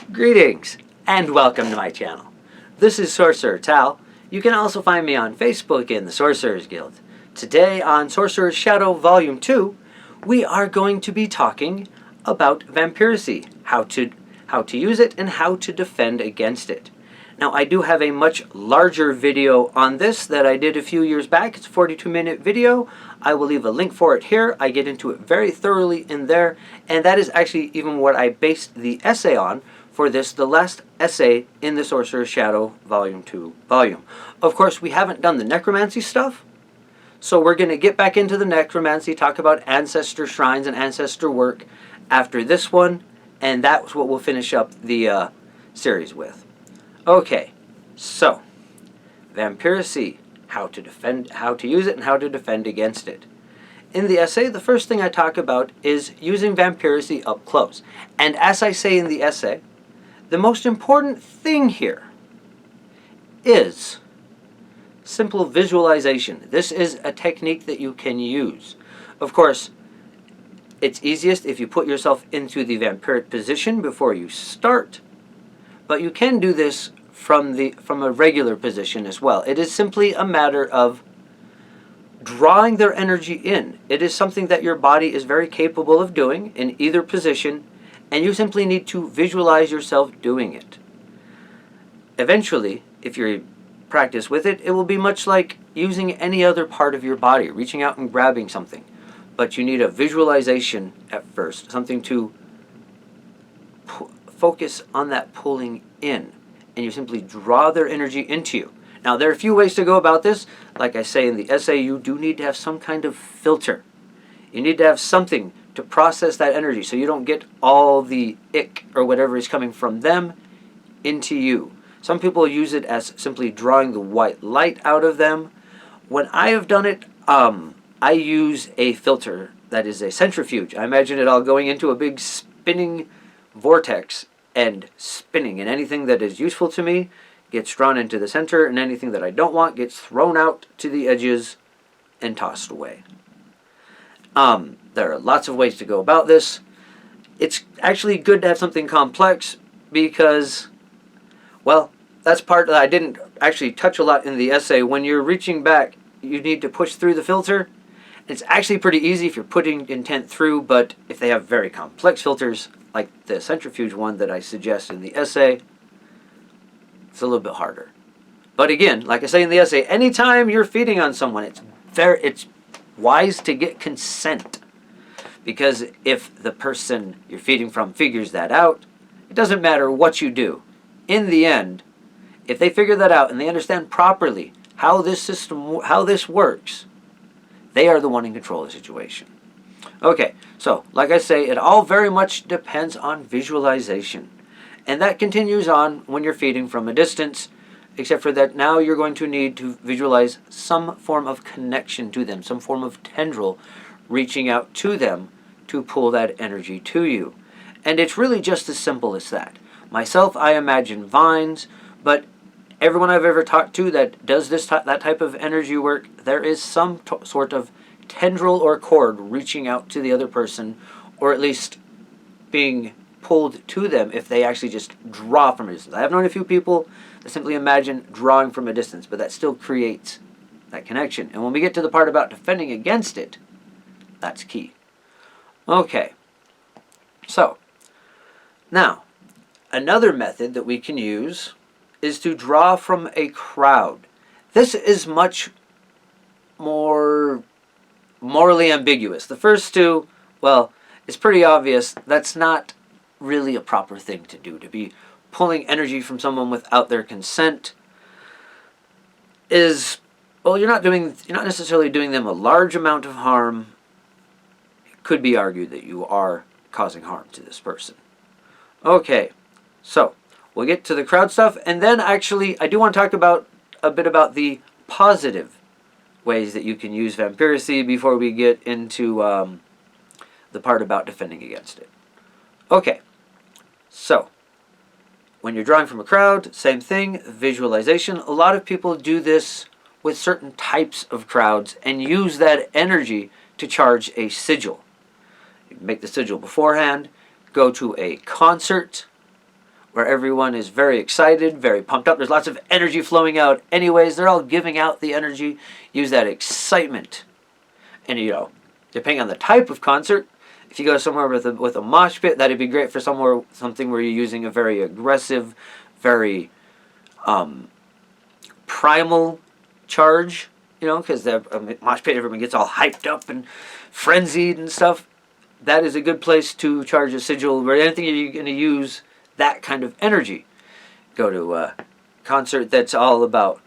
Greetings and welcome to my channel. This is Sorcerer Tal. You can also find me on Facebook in the Sorcerers Guild. Today on Sorcerer's Shadow Volume 2, we are going to be talking about Vampiricy, how to use it and how to defend against it. Now I do have a much larger video on this that I did a few years back. It's a 42-minute video. I will leave a link for it here. I get into it very thoroughly in there, and that is actually even what I based the essay on for this, the last essay in the Sorcerer's Shadow Volume 2 volume. Of course, we haven't done the necromancy stuff, so we're going to get back into the necromancy, talk about ancestor shrines and ancestor work after this one, and that's what we'll finish up the series with. Okay, so Vampiricy, how to use it and how to defend against it. In the essay, the first thing I talk about is using Vampiricy up close. And as I say in the essay, the most important thing here is simple visualization. This is a technique that you can use. Of course, it's easiest if you put yourself into the vampiric position before you start, but you can do this from a regular position as well. It is simply a matter of drawing their energy in. It is something that your body is very capable of doing in either position, and you simply need to visualize yourself doing it. Eventually, if you practice with it, it will be much like using any other part of your body, reaching out and grabbing something. But you need a visualization at first, something to focus on that pulling in, and you simply draw their energy into you. Now, there are a few ways to go about this. Like I say in the essay, you do need to have some kind of filter. You need to have something to process that energy so you don't get all the ick or whatever is coming from them into you. Some people use it as simply drawing the white light out of them. When I have done it, I use a filter that is a centrifuge. I imagine it all going into a big spinning vortex and spinning, and anything that is useful to me gets drawn into the center, and anything that I don't want gets thrown out to the edges and tossed away. There are lots of ways to go about this. It's actually good to have something complex because, well, that's part that I didn't actually touch a lot in the essay. When you're reaching back, you need to push through the filter. It's actually pretty easy if you're putting intent through, but if they have very complex filters, like the centrifuge one that I suggest in the essay, it's a little bit harder. But again, like I say in the essay, anytime you're feeding on someone, it's wise to get consent. Because if the person you're feeding from figures that out, it doesn't matter what you do. In the end, if they figure that out and they understand properly how this works, they are the one in control of the situation. Okay, so like I say, it all very much depends on visualization. And that continues on when you're feeding from a distance, except for that now you're going to need to visualize some form of connection to them, some form of tendril reaching out to them to pull that energy to you. And it's really just as simple as that. Myself, I imagine vines, but everyone I've ever talked to that does that type of energy work, there is some sort of tendril or cord reaching out to the other person, or at least being pulled to them if they actually just draw from a distance. I have known a few people that simply imagine drawing from a distance, but that still creates that connection. And when we get to the part about defending against it, that's key. Okay, so now another method that we can use is to draw from a crowd. This is much more morally ambiguous. The first two, well, it's pretty obvious that's not really a proper thing to do. To be pulling energy from someone without their consent is, well, you're not necessarily doing them a large amount of harm. It could be argued that you are causing harm to this person. Okay, so we'll get to the crowd stuff, and then actually I do want to talk about a bit about the positive ways that you can use Vampiricy before we get into the part about defending against it. Okay, so when you're drawing from a crowd, same thing, visualization. A lot of people do this with certain types of crowds and use that energy to charge a sigil. You make the sigil beforehand, go to a concert where everyone is very excited, very pumped up. There's lots of energy flowing out anyways. They're all giving out the energy. Use that excitement. And, depending on the type of concert, if you go somewhere with a mosh pit, that'd be great for something where you're using a very aggressive, very primal charge, because the mosh pit, everyone gets all hyped up and frenzied and stuff. That is a good place to charge a sigil, where anything you're going to use that kind of energy. Go to a concert that's all about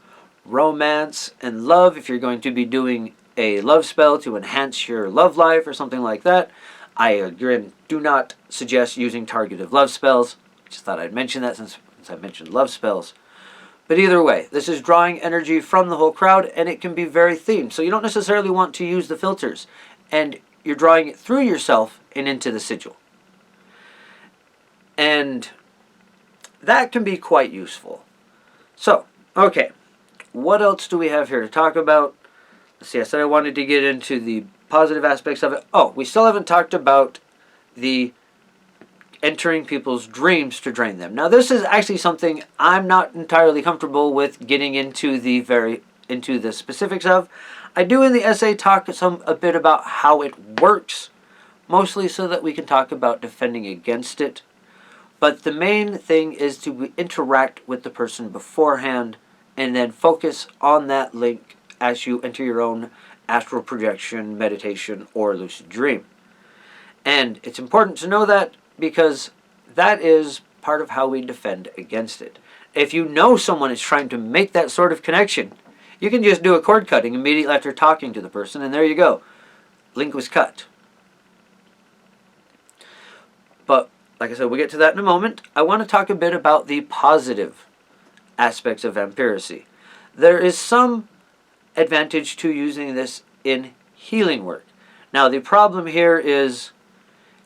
romance and love. If you're going to be doing a love spell to enhance your love life or something like that, I again do not suggest using targeted love spells. Just thought I'd mention that since I mentioned love spells. But either way, this is drawing energy from the whole crowd, and it can be very themed. So you don't necessarily want to use the filters, and you're drawing it through yourself and into the sigil. And that can be quite useful. So, okay, what else do we have here to talk about? Let's see, I said I wanted to get into the positive aspects of it. Oh, we still haven't talked about the entering people's dreams to drain them. Now, this is actually something I'm not entirely comfortable with getting into the specifics of. I do in the essay talk a bit about how it works, mostly so that we can talk about defending against it. But the main thing is to interact with the person beforehand and then focus on that link as you enter your own astral projection, meditation, or lucid dream. And it's important to know that because that is part of how we defend against it. If you know someone is trying to make that sort of connection, you can just do a cord cutting immediately after talking to the person, and there you go. Link was cut. But, like I said, we'll get to that in a moment. I want to talk a bit about the positive aspects of Vampiricy. There is some advantage to using this in healing work. Now, the problem here is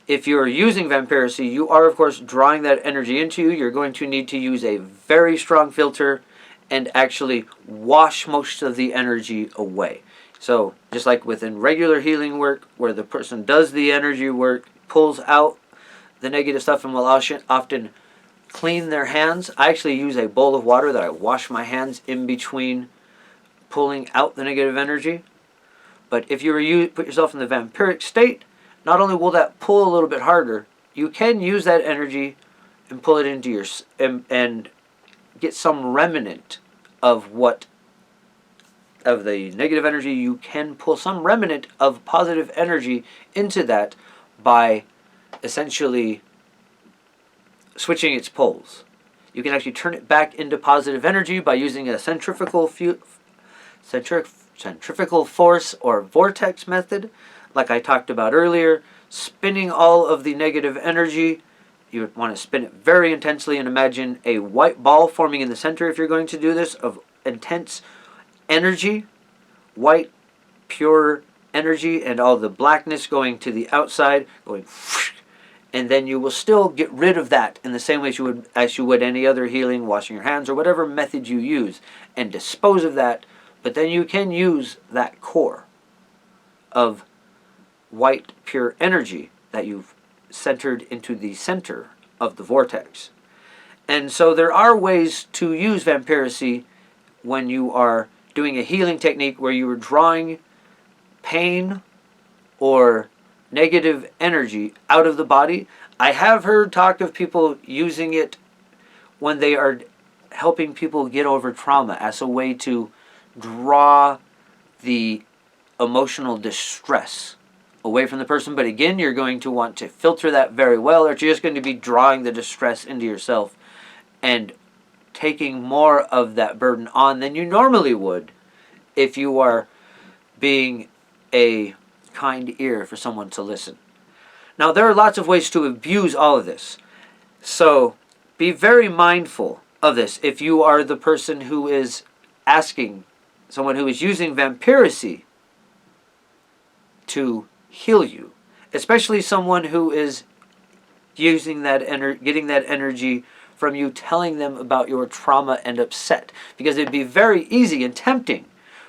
if you're using Vampiricy, you are, of course, drawing that energy into you. You're going to need to use a very strong filter and actually wash most of the energy away. So, just like within regular healing work, where the person does the energy work, pulls out the negative stuff, and will often clean their hands. I actually use a bowl of water that I wash my hands in between pulling out the negative energy. But if you put yourself in the vampiric state, not only will that pull a little bit harder, you can use that energy and pull it into your and get some remnant of the negative energy. You can pull some remnant of positive energy into that by essentially switching its poles. You can actually turn it back into positive energy by using a centrifugal force or vortex method, like I talked about earlier. Spinning all of the negative energy, you would want to spin it very intensely and imagine a white ball forming in the center if you're going to do this, of intense energy, white, pure energy, and all the blackness going to the outside, going whoosh, and then you will still get rid of that in the same way as you would any other healing, washing your hands, or whatever method you use, and dispose of that. But then you can use that core of white, pure energy that you've centered into the center of the vortex. And so there are ways to use Vampiricy when you are doing a healing technique where you are drawing pain or negative energy out of the body. I have heard talk of people using it when they are helping people get over trauma as a way to draw the emotional distress away from the person. But again, you're going to want to filter that very well, or you're just going to be drawing the distress into yourself and taking more of that burden on than you normally would if you are being a kind ear for someone to listen. Now, there are lots of ways to abuse all of this. So be very mindful of this if you are the person who is asking someone who is using Vampiricy to heal you, especially someone who is using that getting that energy from you telling them about your trauma and upset, because it'd be very easy and tempting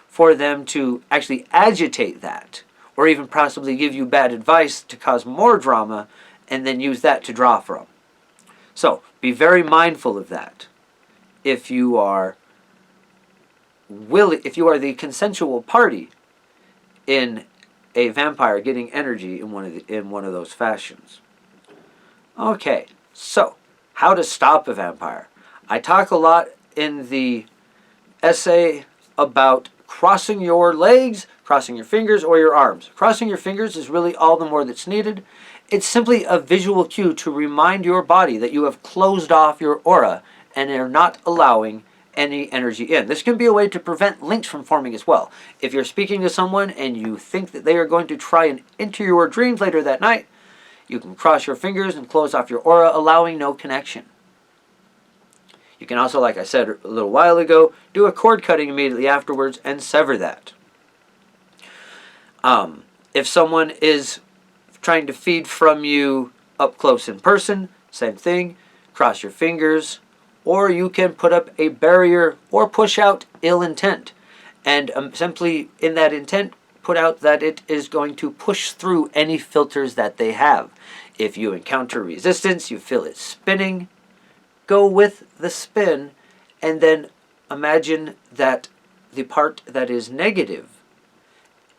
for them to actually agitate that, or even possibly give you bad advice to cause more drama and then use that to draw from. So Be very mindful of that. If you are the consensual party in a vampire getting energy in one of those fashions. Okay, so how to stop a vampire. I talk a lot in the essay about crossing your legs, crossing your fingers, or your arms. Crossing your fingers is really all the more that's needed. It's simply a visual cue to remind your body that you have closed off your aura and are not allowing any energy in. This can be a way to prevent links from forming as well. If you're speaking to someone and you think that they are going to try and enter your dreams later that night, you can cross your fingers and close off your aura, allowing no connection. You can also, like I said a little while ago, do a cord cutting immediately afterwards and sever that. If someone is trying to feed from you up close in person, same thing, cross your fingers, or you can put up a barrier or push out ill intent. And simply in that intent, put out that it is going to push through any filters that they have. If you encounter resistance, you feel it spinning, go with the spin, and then imagine that the part that is negative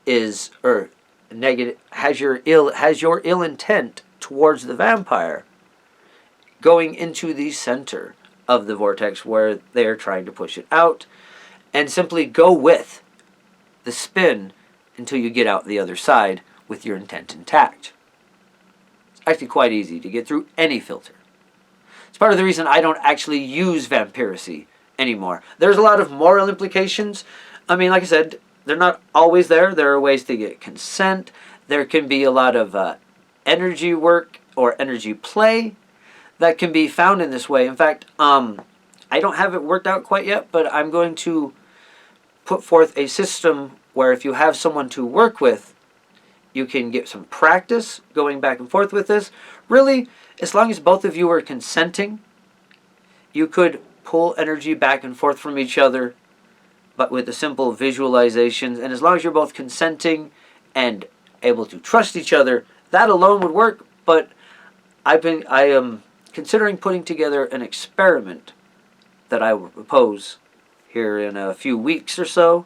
is, or negative, has your ill intent towards the vampire going into the center of the vortex where they are trying to push it out, and simply go with the spin until you get out the other side with your intent intact. It's actually quite easy to get through any filter. It's part of the reason I don't actually use Vampiricy anymore. There's a lot of moral implications. I mean, like I said, they're not always there. There are ways to get consent. There can be a lot of energy work or energy play that can be found in this way. In fact, I don't have it worked out quite yet, but I'm going to put forth a system where if you have someone to work with, you can get some practice going back and forth with this. Really, as long as both of you are consenting, you could pull energy back and forth from each other, but with the simple visualizations. And as long as you're both consenting and able to trust each other, that alone would work. But I am considering putting together an experiment that I will propose here in a few weeks or so,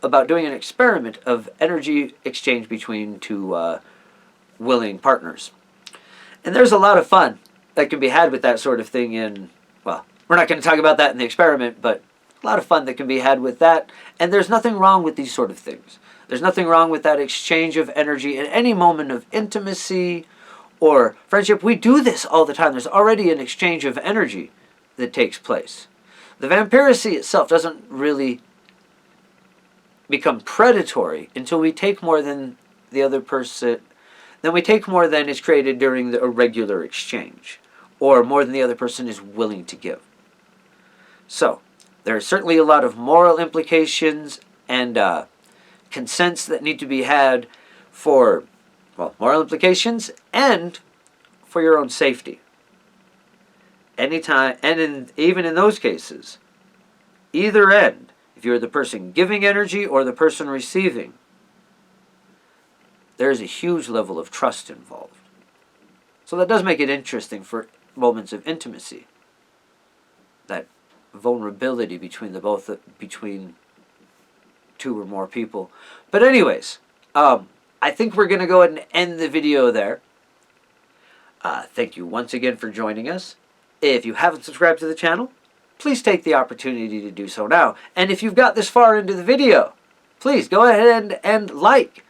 about doing an experiment of energy exchange between two willing partners. And there's a lot of fun that can be had with that sort of thing well, we're not going to talk about that in the experiment, but a lot of fun that can be had with that. And there's nothing wrong with these sort of things. There's nothing wrong with that exchange of energy in any moment of intimacy or friendship. We do this all the time. There's already an exchange of energy that takes place. The Vampiricy itself doesn't really become predatory until we take more than the other person, then we take more than is created during a regular exchange, or more than the other person is willing to give. So, there are certainly a lot of moral implications and consents that need to be had for, well, moral implications and for your own safety. Anytime, and even in those cases, either end, if you're the person giving energy or the person receiving, there is a huge level of trust involved. So that does make it interesting for moments of intimacy. That vulnerability between between two or more people. But anyways, I think we're going to go ahead and end the video there. Thank you once again for joining us. If you haven't subscribed to the channel, please take the opportunity to do so now. And if you've got this far into the video, please go ahead and like.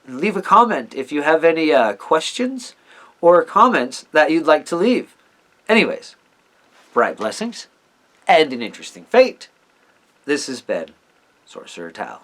Leave a comment if you have any questions or comments that you'd like to leave. Anyways, bright blessings and an interesting fate. This has been Sorcerer Tal.